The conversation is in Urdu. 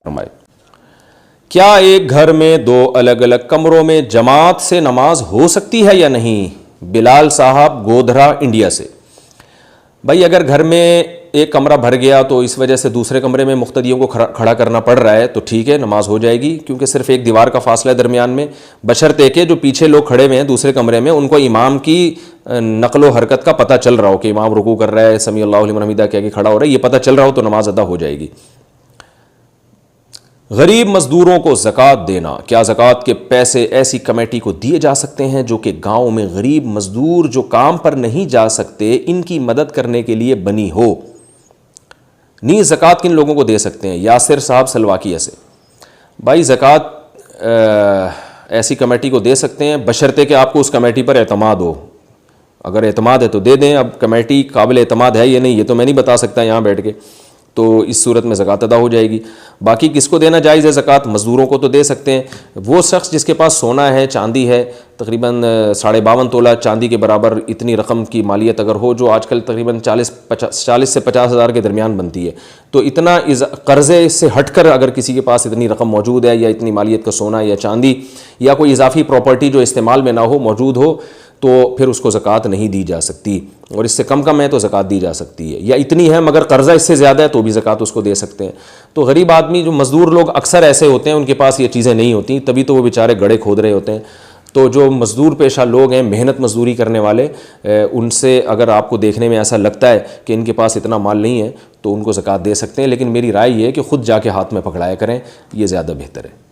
فرمائے کیا ایک گھر میں دو الگ الگ کمروں میں جماعت سے نماز ہو سکتی ہے یا نہیں؟ بلال صاحب گودھرا انڈیا سے۔ بھائی اگر گھر میں ایک کمرہ بھر گیا تو اس وجہ سے دوسرے کمرے میں مقتدیوں کو کھڑا کرنا پڑ رہا ہے تو ٹھیک ہے، نماز ہو جائے گی، کیونکہ صرف ایک دیوار کا فاصلہ ہے درمیان میں، بشرطے کہ جو پیچھے لوگ کھڑے ہوئے ہیں دوسرے کمرے میں ان کو امام کی نقل و حرکت کا پتہ چل رہا ہو کہ امام رکوع کر رہا ہے، سمیع اللہ لمن حمیدہ کہہ کے کھڑا ہو رہا ہے، یہ پتہ چل رہا ہو تو نماز ادا ہو جائے گی۔ غریب مزدوروں کو زکوٰۃ دینا، کیا زکوٰۃ کے پیسے ایسی کمیٹی کو دیے جا سکتے ہیں جو کہ گاؤں میں غریب مزدور جو کام پر نہیں جا سکتے ان کی مدد کرنے کے لیے بنی ہو؟ نیز زکوٰۃ کن لوگوں کو دے سکتے ہیں؟ یاسر صاحب سلواکیہ سے۔ بھائی زکوٰۃ ایسی کمیٹی کو دے سکتے ہیں بشرطے کہ آپ کو اس کمیٹی پر اعتماد ہو۔ اگر اعتماد ہے تو دے دیں، اب کمیٹی قابل اعتماد ہے یا نہیں یہ تو میں نہیں بتا سکتا یہاں بیٹھ کے، تو اس صورت میں زکوٰۃ ادا ہو جائے گی۔ باقی کس کو دینا جائز ہے زکوٰۃ؟ مزدوروں کو تو دے سکتے ہیں، وہ شخص جس کے پاس سونا ہے، چاندی ہے، تقریباً 52.5 تولہ چاندی کے برابر اتنی رقم کی مالیت اگر ہو، جو آج کل تقریباً 40 سے 50 ہزار کے درمیان بنتی ہے، تو اتنا قرضے سے ہٹ کر اگر کسی کے پاس اتنی رقم موجود ہے یا اتنی مالیت کا سونا یا چاندی یا کوئی اضافی پراپرٹی جو استعمال میں نہ ہو موجود ہو، تو پھر اس کو زکوٰۃ نہیں دی جا سکتی، اور اس سے کم ہے تو زکوٰۃ دی جا سکتی ہے، یا اتنی ہے مگر قرضہ اس سے زیادہ ہے تو بھی زکوٰۃ اس کو دے سکتے ہیں۔ تو غریب آدمی جو مزدور لوگ اکثر ایسے ہوتے ہیں ان کے پاس یہ چیزیں نہیں ہوتی، تبھی تو وہ بیچارے گڑھے کھود رہے ہوتے ہیں۔ تو جو مزدور پیشہ لوگ ہیں، محنت مزدوری کرنے والے، ان سے اگر آپ کو دیکھنے میں ایسا لگتا ہے کہ ان کے پاس اتنا مال نہیں ہے تو ان کو زکوٰۃ دے سکتے ہیں، لیکن میری رائے یہ ہے کہ خود جا کے ہاتھ میں پکڑایا کریں، یہ زیادہ بہتر ہے۔